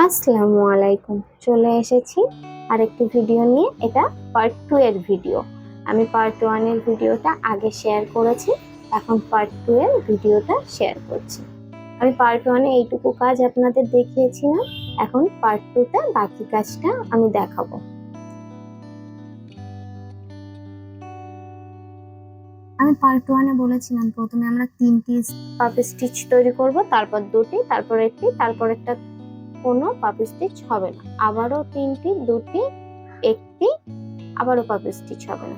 আসসালামু আলাইকুম। চলে এসেছি আরেকটি ভিডিও নিয়ে। এটা পার্ট 2 এর ভিডিও। আমি পার্ট 1 এর ভিডিওটা আগে শেয়ার করেছি, এখন পার্ট 2 এর ভিডিওটা শেয়ার করছি। আমি পার্ট 1 এ এইটুকু কাজ আপনাদের দেখিয়েছিলাম, এখন পার্ট 2 তে বাকি কাজটা আমি দেখাবো। আমি পার্ট 1 এ বলেছিলাম প্রথমে আমরা 3টি পাপি স্টিচ তৈরি করব, তারপর 2টি, তারপর একটি, তারপর একটা কোনো পাপি স্টিচ হবে না, আবারও 3টি, 2টি, একটি, আবারও পাপি স্টিচ হবে না।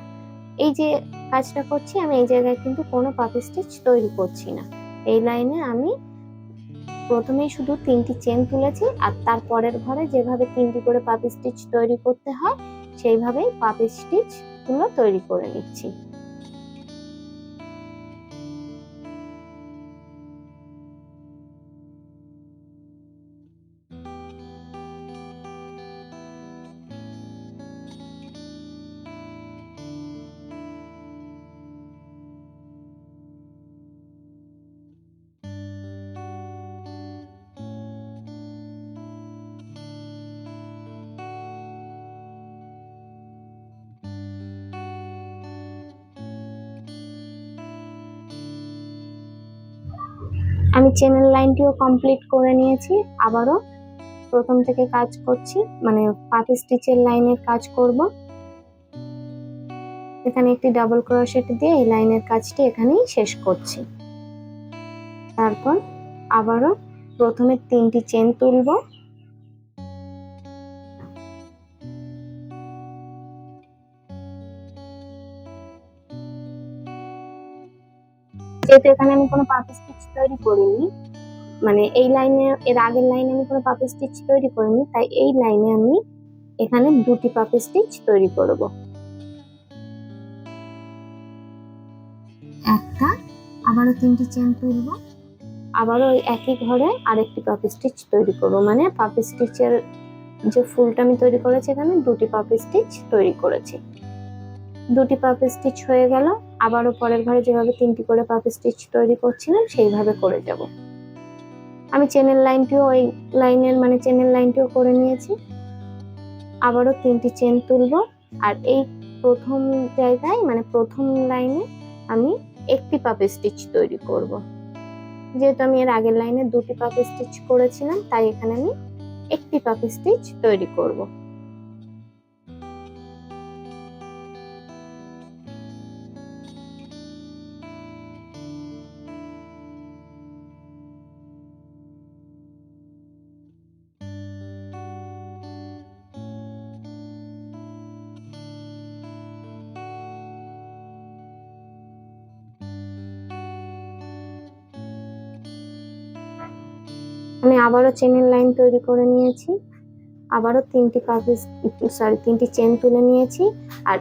এই যে কাজটা করছি আমি, এই জায়গায় কিন্তু কোনো পাপি স্টিচ তৈরি করছি না। এই লাইনে আমি প্রথমেই শুধু 3টি চেন তুলেছি, আর তারপরের ঘরে যেভাবে 3টি করে পাপি স্টিচ তৈরি করতে হয় সেইভাবেই পাপি স্টিচ গুলো তৈরি করে নিচ্ছি। আমি চেনের লাইনটিও কমপ্লিট করে নিয়েছি, আবারও প্রথম থেকে কাজ করছি, মানে পাপি স্টিচের লাইনের কাজ করব। এখানে একটি ডাবল ক্রোশেট দিয়ে এই লাইনের কাজটি এখানেই শেষ করছি। তারপর আবারও প্রথমে 3টি চেন তুলব, যেহেতু এখানে আমি কোনো পাপি স্টিচ তৈরি করিনি, মানে এই লাইনে, এর আগের লাইনে আমি কোনো পাপি স্টিচ তৈরি করিনি, তাই এই লাইনে আমি এখানে 2টি পাপি স্টিচ তৈরি করব। একটা, আবারও 3টি চেন তুলব, আবারও ওই একই ঘরে আরেকটি পাপি স্টিচ তৈরি করব, মানে পাপি স্টিচের যে ফুলটা আমি তৈরি করেছি এখানে 2টি পাপি স্টিচ তৈরি করেছি। 2টি পাপি স্টিচ হয়ে গেল, আবারও পরের ঘরে যেভাবে 3টি করে পাপি স্টিচ তৈরি করছিলাম সেইভাবে করে যাব। আমি চেনের লাইনটিও ওই লাইনের, মানে চেনের লাইনটিও করে নিয়েছি। আবারও 3টি চেন তুলব, আর এই প্রথম জায়গায়, মানে প্রথম লাইনে আমি একটি পাপি স্টিচ তৈরি করব। যেহেতু আমি এর আগের লাইনে 2টি পাপি স্টিচ করেছিলাম, তাই এখানে আমি একটি পাপি স্টিচ তৈরি করব। আমি আবারও চেনের লাইন তৈরি করে নিয়েছি, আবারও 3টি চেন তুলে নিয়েছি। আর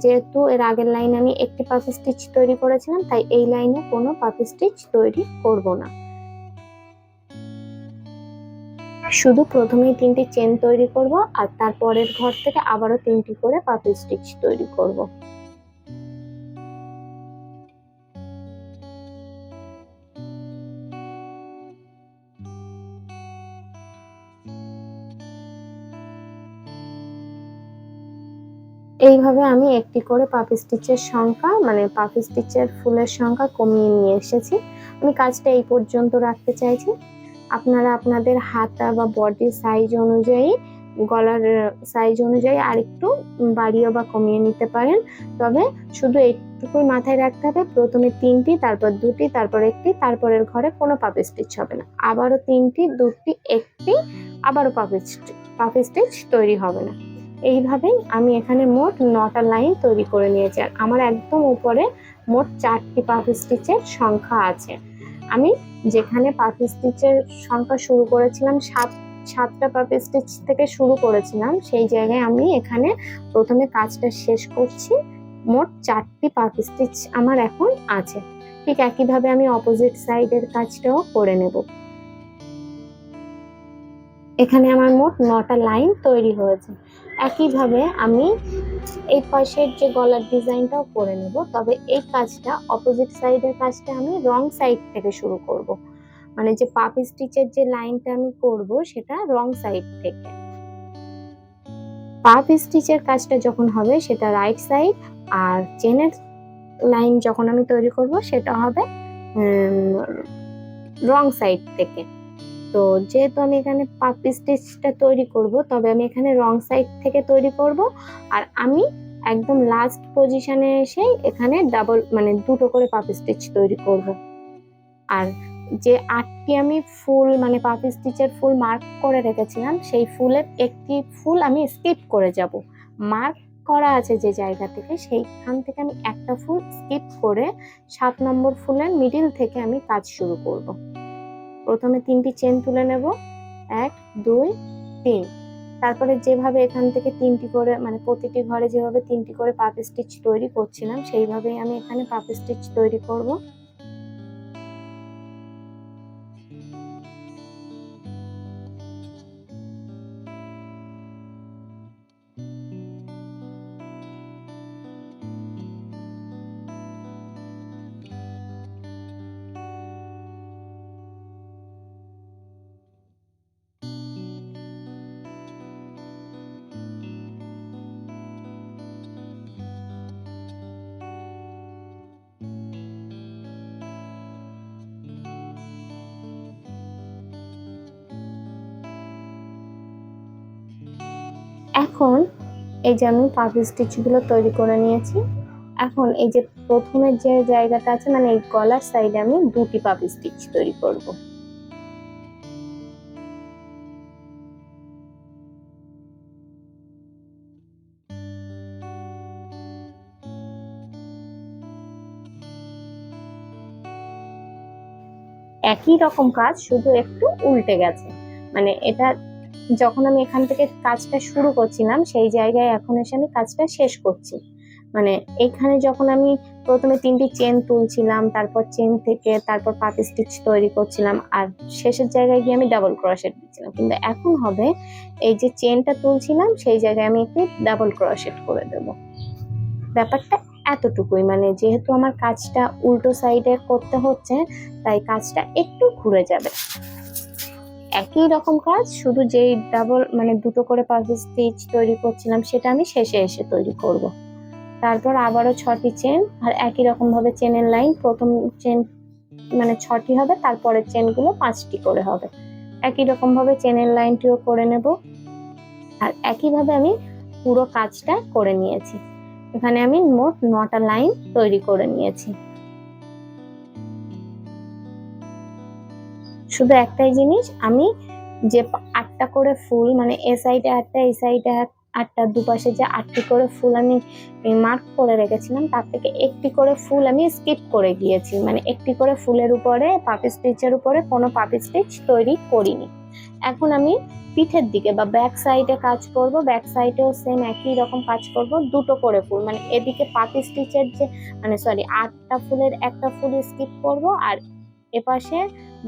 যেহেতু এর আগের লাইনে আমি একটি পাপি স্টিচ তৈরি করেছিলাম, তাই এই লাইনে কোনো পাপি স্টিচ তৈরি করব না। শুধু প্রথমেই 3টি চেন তৈরি করব, আর তারপরের ঘর থেকে আবারও 3টি করে পাপি স্টিচ তৈরি করব। এইভাবে আমি একটি করে পাপি স্টিচের সংখ্যা, মানে পাপি স্টিচের ফুলের সংখ্যা কমিয়ে নিয়ে এসেছি। আমি কাজটা এই পর্যন্ত রাখতে চাইছি। আপনারা আপনাদের হাতা বা বডি সাইজ অনুযায়ী, গলার সাইজ অনুযায়ী আরেকটু বাড়িয়ে বা কমিয়ে নিতে পারেন। তবে শুধু এইটুকুই মাথায় রাখতে হবে, প্রথমে 3টি, তারপর 2টি, তারপর একটি, তারপরের ঘরে কোনো পাপি স্টিচ হবে না, আবারও 3টি, 2টি, একটি, আবারও পাপি স্টিচ তৈরি হবে না। এইভাবেই আমি এখানে মোট 9টা লাইন তৈরি করে নিয়েছি, আর আমার একদম উপরে মোট 4টি পাপি স্টিচের সংখ্যা আছে। আমি যেখানে পাপি স্টিচের সংখ্যা শুরু করেছিলাম, সাতটা পাপি স্টিচ থেকে শুরু করেছিলাম, সেই জায়গায় আমি এখানে প্রথমে কাজটা শেষ করছি। মোট 4টি পাপি স্টিচ আমার এখন আছে। ঠিক একইভাবে আমি অপোজিট সাইডের কাজটাও করে নেব। এখানে আমার মোট 9টা লাইন তৈরি হয়েছে। একইভাবে আমি এই পাশের যে গলার ডিজাইনটাও করে নেব, তবে এই কাজটা, অপোজিট সাইডের কাজটা আমি রং সাইড থেকে শুরু করব। মানে যে পাপ স্টিচের যে লাইনটা আমি করব সেটা রং সাইড থেকে। পাপ স্টিচের কাজটা যখন হবে সেটা রাইট সাইড, আর চেনের লাইন যখন আমি তৈরি করব সেটা হবে রং সাইড থেকে। তো যেহেতু আমি এখানে পাপ স্টিচটা তৈরি করব, তবে আমি এখানে রং সাইড থেকে তৈরি করব, আর আমি একদম লাস্ট পজিশনে এসে এখানে ডাবল মানে দুটো করে পাপ স্টিচ তৈরি করব। আর যে 8টি আমি ফুল মানে পাপ স্টিচের ফুল মার্ক করে রেখেছিলাম, সেই ফুলের একটি ফুল আমি স্কিপ করে যাব। মার্ক করা আছে যে জায়গা থেকে, সেইখান থেকে আমি একটা ফুল স্কিপ করে 7 নম্বর ফুলের মিডিল থেকে আমি কাজ শুরু করব। প্রথমে 3টি চেন তুলে নেব, 1 2 3। তারপরে যেভাবে এখান থেকে 3টি করে মানে প্রতিটি ঘরে যেভাবে 3টি করে পাপ স্টিচ তৈরি করছিলাম, সেইভাবেই আমি এখানে পাপ স্টিচ তৈরি করব। এখন এই যে আমি পাপ স্টিচ গুলো তৈরি করে নিয়েছি। এখন এই যে প্রথমের যে জায়গাটা আছে মানে এই গলার সাইডে আমি 2টি পাপ স্টিচ তৈরি করব। একই রকম কাজ, শুধু একটু উল্টে গেছে। মানে এটা যখন আমি এখান থেকে কাজটা শুরু করছিলাম সেই জায়গায় এখন এসে আমি কাজটা শেষ করছি। মানে এখানে যখন আমি প্রথমে 3টি চেন তুলছিলাম, তারপর চেন থেকে তারপর পাপ স্টিচ তৈরি করছিলাম, আর শেষের জায়গায় গিয়ে আমি ডাবল ক্রোশেট দিচ্ছিলাম। কিন্তু এখন হবে এই যে চেনটা তুলছিলাম সেই জায়গায় আমি একটি ডাবল ক্রোশেট করে দেব। ব্যাপারটা এতটুকুই, মানে যেহেতু আমার কাজটা উল্টো সাইডে করতে হচ্ছে তাই কাজটা একটু ঘুরে যাবে। একই রকম কাজ, শুধু যেই ডাবল মানে দুটো করে পাপ স্টিচ তৈরি করছিলাম সেটা আমি শেষে এসে তৈরি করব। তারপর আবারও 6টি চেন, আর একই রকম ভাবে চেনের লাইন প্রথম চেন মানে 6টি হবে, তারপরের চেনগুলো 5টি করে হবে। একই রকম ভাবে চেনের লাইনটিও করে নেব, আর একইভাবে আমি পুরো কাজটা করে নিয়েছি। এখানে আমি মোট 9টা লাইন তৈরি করে নিয়েছি। শুধু একটাই জিনিস, আমি যে 8টা করে ফুল মানে এ সাইডে 8টা এই সাইডে 8টা, দুপাশে যে 8টি করে ফুল আমি মার্ক করে রেখেছিলাম তার থেকে একটি করে ফুল আমি স্কিপ করে গিয়েছি। মানে একটি করে ফুলের উপরে পাপ স্টিচের উপরে কোনো পাপ স্টিচ তৈরি করিনি। এখন আমি পিঠের দিকে বা ব্যাক সাইডে কাজ করব। ব্যাক সাইডেও সেম একই রকম কাজ করব। দুটো করে ফুল মানে এদিকে পাপ স্টিচের যে মানে সরি 8টা ফুলের একটা ফুল স্কিপ করব, আর এপাশে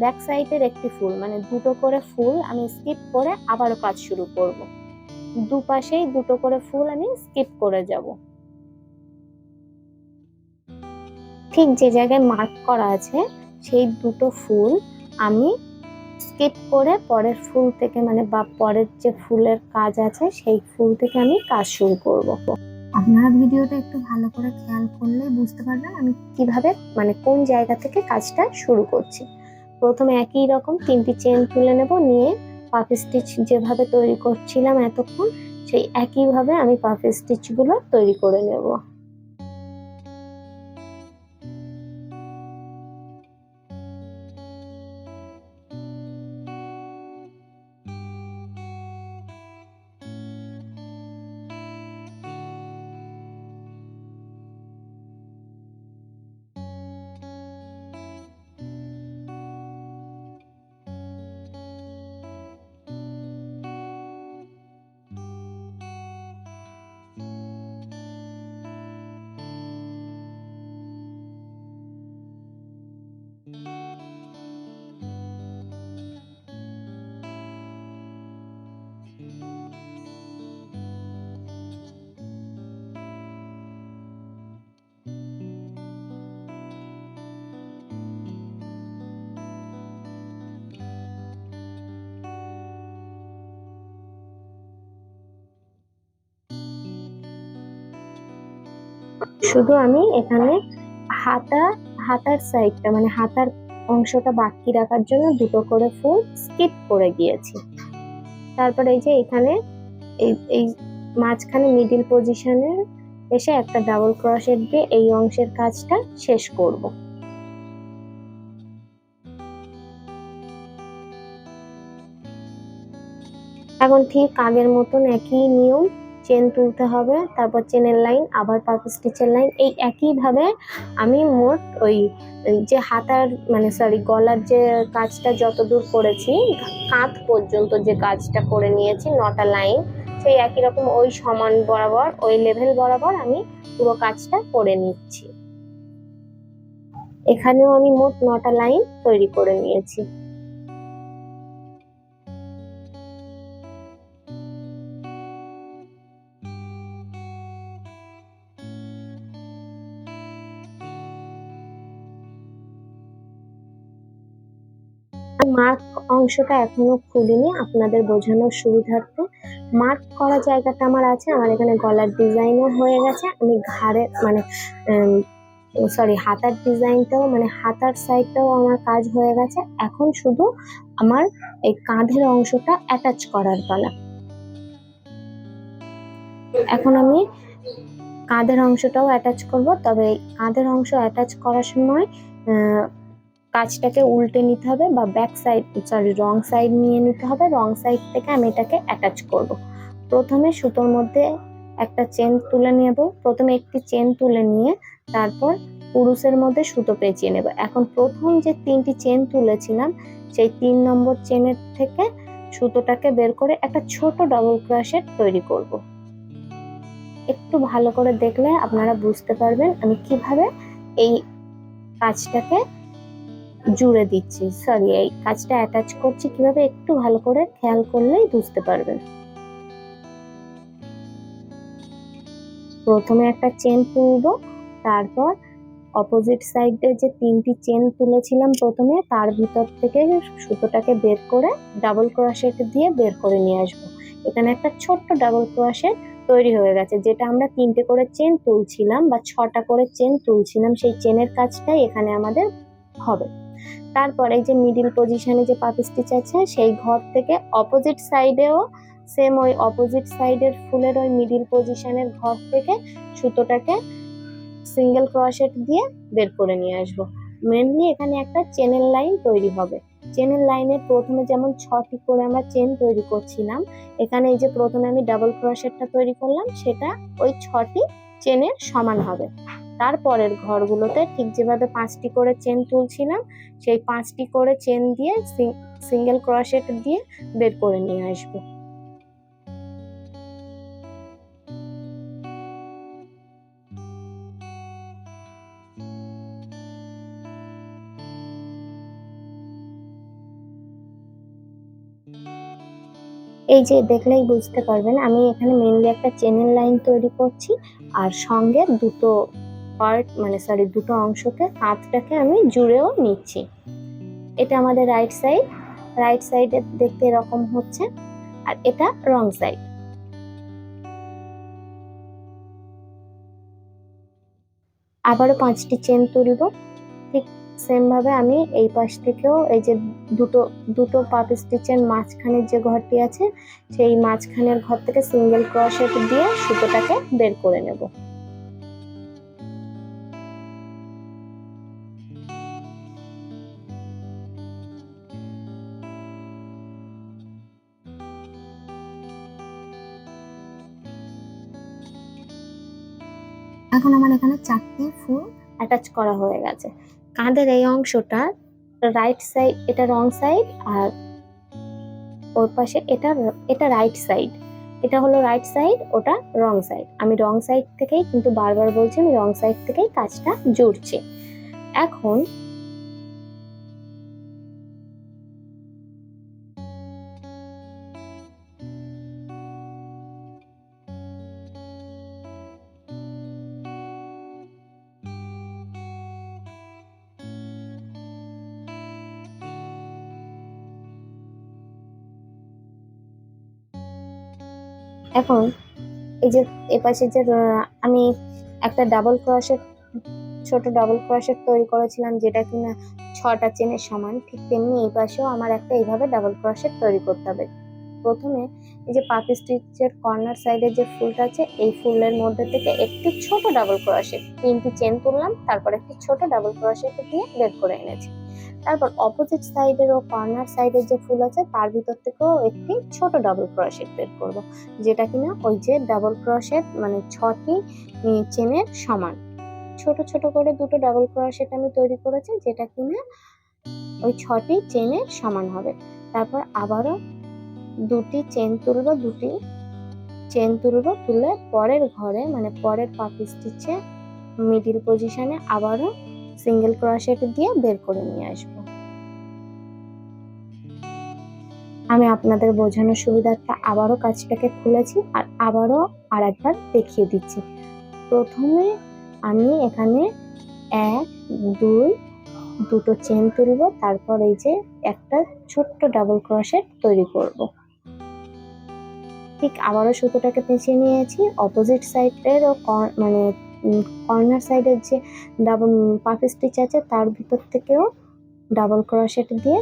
ব্যাক সাইডের একটি ফুল মানে দুটো করে ফুল আমি স্কিপ করে আবারও কাজ শুরু করব। দুপাশেই দুটো করে ফুল আমি স্কিপ করে যাব। ঠিক যে জায়গায় মার্ক করা আছে সেই দুটো ফুল আমি স্কিপ করে পরের ফুল থেকে মানে বা পরের যে ফুলের কাজ আছে সেই ফুল থেকে আমি কাজ শুরু করব। আপনারা ভিডিওটা একটু ভালো করে খেয়াল করলে বুঝতে পারবেন আমি কিভাবে মানে কোন জায়গা থেকে কাজটা শুরু করছি। প্রথমে একই রকম 3টি চেন তুলে নেব, নিয়ে পাপ স্টিচ যেভাবে তৈরি করছিলাম এতক্ষণ সেই একইভাবে আমি পাপ স্টিচ গুলো তৈরি করে নেব। শুধু আমি এখানে হাতার সাইডটা মানে হাতার অংশটা বাকি রাখার জন্য দুটো করে ফুল স্কিপ করে গিয়েছি। তারপর এই যে এখানে এই এই মাঝখানে মিডিল পজিশনে এসে একটা ডাবল ক্রোশেট দিয়ে এই অংশের কাজটা শেষ করব। এখন ঠিক আগের মতন একই নিয়ম, চেন তুলতে হবে, তারপর চেনের লাইন, আবার পাফ স্টিচের লাইন, এই একই ভাবে আমি মোট ওই যে হাতার মানে সরি গলার যে কাজটা যতদূর করেছি কাঁধ পর্যন্ত যে কাজটা করে নিয়েছি 9টা লাইন, সেই একই রকম ওই সমান বরাবর ওই লেভেল বরাবর আমি পুরো কাজটা করে নিচ্ছি। এখানেও আমি মোট 9টা লাইন তৈরি করে নিয়েছি। মার্ক অংশটা এখনো খুলিনি, আপনাদের বোঝানোর সুবিধার্থে মার্ক করা জায়গাটা আমার আছে। আমার এখানে গলার ডিজাইনও হয়ে গেছে, আমি ঘাড়ে মানে সরি হাতার ডিজাইনটাও মানে হাতার সাইডটাও আমার কাজ হয়ে গেছে। এখন শুধু আমার এই কাঁধের অংশটা অ্যাটাচ করার পালা। এখন আমি কাঁধের অংশটাও অ্যাটাচ করব, তবে কাঁধের অংশ অ্যাটাচ করার সময় কাজটাকে উল্টে নিতে হবে বা back side sorry wrong side নিয়ে নিতে হবে, রং সাইড থেকে আমি এটাকে অ্যাটাচ করব। প্রথমে সুতোর মধ্যে একটা চেন তুলে নেব, প্রথমে একটি চেন তুলে নিয়ে তারপর কুরুশের মধ্যে সুতো পেঁচিয়ে নেব। এখন প্রথম যে 3টি চেন তুলেছিলাম সেই 3 নম্বর চেনের থেকে সুতোটাকে বের করে একটা ছোট ডাবল ক্রোশেট তৈরি করব। একটু ভালো করে দেখলে আপনারা বুঝতে পারবেন আমি কিভাবে এই কাজটাকে জুড়ে দিচ্ছি, সরি এই কাজটা অ্যাটাচ করছি কিভাবে, একটু ভালো করে খেয়াল করলেই বুঝতে পারবেন। প্রথমে একটা চেন তুলবো, তারপর অপোজিট সাইডে যে 3টি চেন তুলেছিলাম প্রথমে তার ভিতর থেকে সুতোটাকে বের করে ডাবল ক্রোশেট দিয়ে বের করে নিয়ে আসবো। এখানে একটা ছোট্ট ডাবল ক্রোশেট তৈরি হয়ে গেছে, যেটা আমরা 3টে করে চেন তুলছিলাম বা 6টা করে চেন তুলছিলাম সেই চেনের কাজটাই এখানে আমাদের হবে। তারপরে এই যে মিডিল পজিশনে যে পাফ স্টিচ আছে সেই ঘর থেকে অপোজিট সাইডেও সেম ওই অপোজিট সাইডের ফুলের ওই মিডিল পজিশনের ঘর থেকে সুতোটাকে সিঙ্গেল ক্রোশেট দিয়ে বের করে নিয়ে আসবো। মেনলি এখানে একটা চেনের লাইন তৈরি হবে। চেনের লাইনে প্রথমে যেমন 6টি করে আমরা চেন তৈরি করছিলাম, এখানে এই যে প্রথমে আমি ডাবল ক্রোশেটটা তৈরি করলাম সেটা ওই 6টি চেনের সমান হবে। তারপরের ঘরগুলোতে ঠিক যেভাবে 5টি করে চেন তুলছিলাম সেই 5টি করে চেন দিয়ে সিঙ্গেল ক্রোশেট দিয়ে বের করে নিয়ে আসবো। এই যে দেখলেই বুঝতে পারবেন আমি এখানে মেনলি একটা চেনের লাইন তৈরি করছি আর সঙ্গে দুটো পার্ট মানে সরি দুটো অংশকে কাঁধটাকে আমি জুড়েও নিচ্ছি। এটা আমাদের রাইট সাইডে দেখতে এরকম হচ্ছে আর এটা রং সাইড। আবারও 5টি চেন তুলবো, ঠিক সেম ভাবে আমি এই পাশ থেকেও এই যে দুটো দুটো পাফ স্টিচের মাঝখানের যে ঘরটি আছে সেই মাঝখানের ঘর থেকে সিঙ্গেল ক্রোশেট দিয়ে সুতোটাকে বের করে নেব। এখন আমার এখানে 4টি ফুল অ্যাটাচ করা হয়ে গেছে। কাঁধের এই অংশটা রাইট সাইড, এটা রং সাইড, আর ওর পাশে এটা রাইট সাইড, এটা হলো রাইট সাইড, ওটা রং সাইড। আমি রং সাইড থেকেই কিন্তু বারবার বলছি আমি রং সাইড থেকেই কাজটা জুড়ছি। এখন এখন এই যে এপাশে যে আমি একটা ডাবল ক্রোশেট, ছোট ডাবল ক্রোশেট তৈরি করেছিলাম যেটা কিনা 6টা চেনের সমান, ঠিক তেমনি এই পাশেও আমার একটা এইভাবে ডাবল ক্রোশেট তৈরি করতে হবে। প্রথমে এই যে পাপি স্টিচের কর্নার সাইডের যে ফুলটা আছে এই ফুলের মধ্যে থেকে একটি ছোট ডাবল ক্রোশেট, 3টি চেন তুললাম, তারপর একটি ছোট ডাবল ক্রোশেট দিয়ে বের করে এনেছি। তারপর অপোজিট সাইডের ও কর্নার সাইডের যে ফুল আছে তার ভিতর থেকেও একটি ছোট ডাবল ক্রোশেট বের করব, যেটা কিনা ওই যে ডাবল ক্রোশেট মানে 6টি চেনের সমান। ছোট ছোট করে দুটো ডাবল ক্রোশেট আমি তৈরি করেছি যেটা কিনা ওই 6টি চেনের সমান হবে। তারপর আবারও দুটি চেন তুলবো, তুলে পরের ঘরে মানে পরের পাপি স্টিচে মিডিল পজিশনে আবারও সিঙ্গেল ক্রোশেট দিয়ে বের করে নিয়ে আসবো। আমি আপনাদের বোঝানোর সুবিধার্থে আবারও কাজটাকে খুলেছি আর আবারও আর একবার দেখিয়ে দিচ্ছি। প্রথমে আমি এখানে 1 2 দুটো চেন তুলবো, তারপর এই যে একটা ছোট্ট ডাবল ক্রোশেট তৈরি করব। ঠিক আবারও সুতোটাকে পেঁচিয়ে নিয়েছি। অপোজিট সাইডের ও মানে কর্নার সাইডের যে ডাবল পাপি স্টিচ আছে তার ভিতর থেকেও ডাবল ক্রোশেট দিয়ে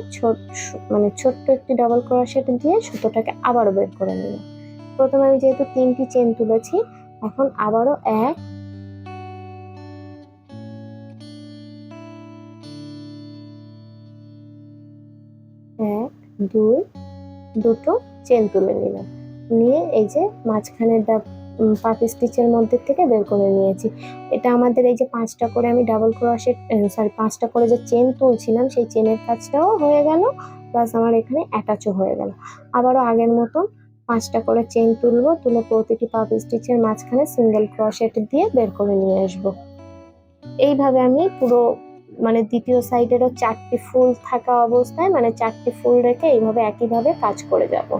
মানে ছোট্ট একটি ডাবল ক্রোশেট দিয়ে সুতোটাকে আবারও বের করে নিলাম। প্রথমে আমি যেহেতু 3টি চেন তুলেছি, এখন আবারও 1 2 দুটো চেন তুলে নিলাম, নিয়ে এই যে মাঝখানের পাপি স্টিচের মধ্যে থেকে বের করে নিয়েছি। এটা আমাদের এই যে 5টা করে আমি ডাবল ক্রোশেট 5টা করে যে চেন তুলছিলাম সেই চেনের কাজটাও হয়ে গেল, প্লাস আমার এখানে অ্যাটাচও হয়ে গেল। আবারও আগের মতন 5টা করে চেন তুলবো, তুলে প্রতিটি পাপি স্টিচের মাঝখানে সিঙ্গেল ক্রোশেট দিয়ে বের করে নিয়ে আসবো। এইভাবে আমি পুরো মানে দ্বিতীয় সাইডেরও 4টি ফুল থাকা অবস্থায় মানে 4টি ফুল রেখে এইভাবে একইভাবে কাজ করে যাব।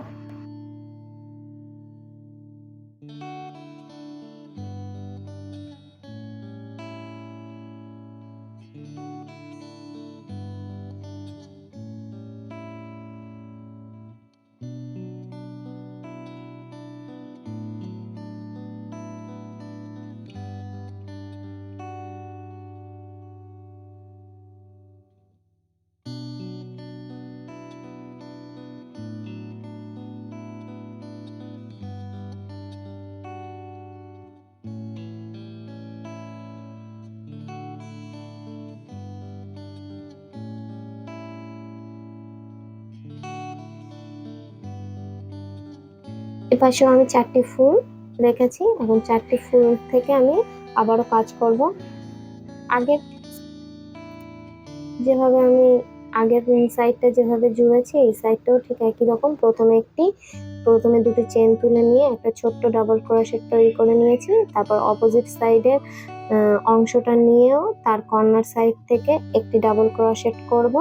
এপাশেও আমি 4টি ফুল রেখেছি, এখন 4টি ফুল থেকে আমি আবারও কাজ করব। আগের যেভাবে আমি আগের সাইডটা যেভাবে জুড়েছি এই সাইডটাও ঠিক একই রকম। প্রথমে দুটি চেন তুলে নিয়ে একটা ছোট্ট ডাবল ক্রোশেট তৈরি করে নিয়েছি, তারপর অপোজিট সাইডের অংশটা নিয়েও তার কর্নার সাইড থেকে একটি ডাবল ক্রোশেট করব।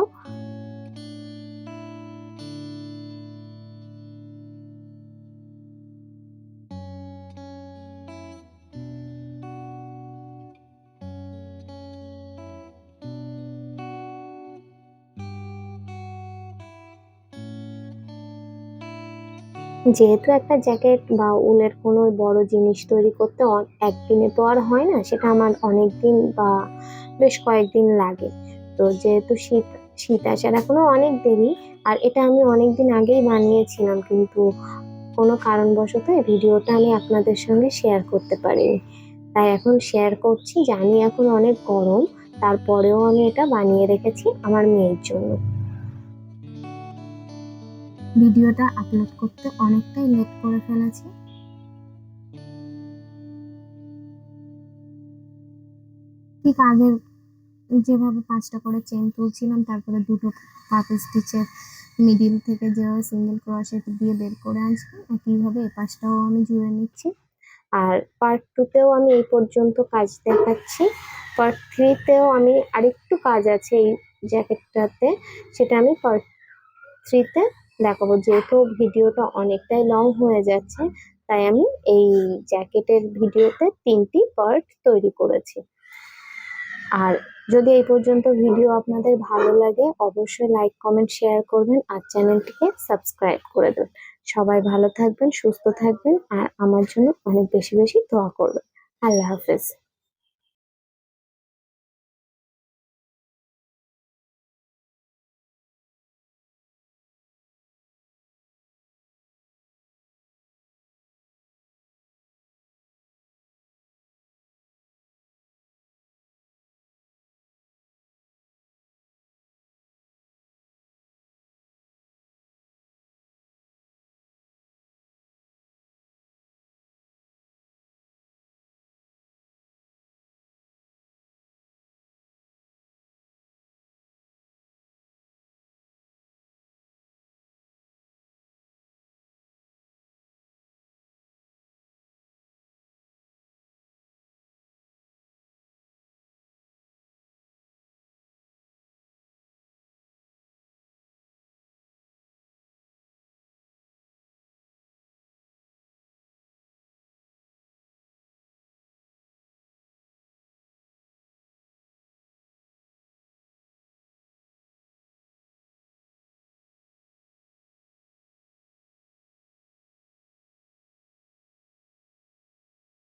যেহেতু একটা জ্যাকেট বা উলের কোনো বড় জিনিস তৈরি করতে একদিনে তো আর হয় না, সেটা আমার অনেকদিন বা বেশ কয়েকদিন লাগে। তো যেহেতু শীত শীত আসার এখনো অনেক দেরি, আর এটা আমি অনেকদিন আগেই বানিয়েছিলাম, কিন্তু কোনো কারণবশত এই ভিডিওটা আমি আপনাদের সঙ্গে শেয়ার করতে পারিনি, তাই এখন শেয়ার করছি। জানি এখন অনেক গরম, তারপরেও আমি এটা বানিয়ে রেখেছি আমার মেয়ের জন্য। ভিডিওটা আপলোড করতে অনেকটাই লেট করে ফেলেছি। ঠিক আগের যেভাবে 5টা করে চেন তুলছিলাম, তারপরে দুটো পাপি স্টিচের মিডিল থেকে যেভাবে সিঙ্গেল ক্রোশেট দিয়ে বের করে আনছি, একইভাবে এই পাশটাও আমি জুড়ে নিচ্ছি। আর পার্ট 2তেও আমি এই পর্যন্ত কাজ দেখাচ্ছি। পার্ট 3তেও আমি আরেকটু কাজ আছে এই জ্যাকেটটাতে, সেটা আমি পার্ট 3তে দেখাবো। যেহেতু ভিডিওটা অনেকটাই লং হয়ে যাচ্ছে, তাই আমি এই জ্যাকেটের ভিডিওতে 3টি পার্ট তৈরি করেছি। আর যদি এই পর্যন্ত ভিডিও আপনাদের ভালো লাগে অবশ্যই লাইক কমেন্ট শেয়ার করবেন আর চ্যানেলটিকে সাবস্ক্রাইব করে দেবেন। সবাই ভালো থাকবেন, সুস্থ থাকবেন আর আমার জন্য অনেক বেশি বেশি দোয়া করবেন। আল্লাহ হাফেজ।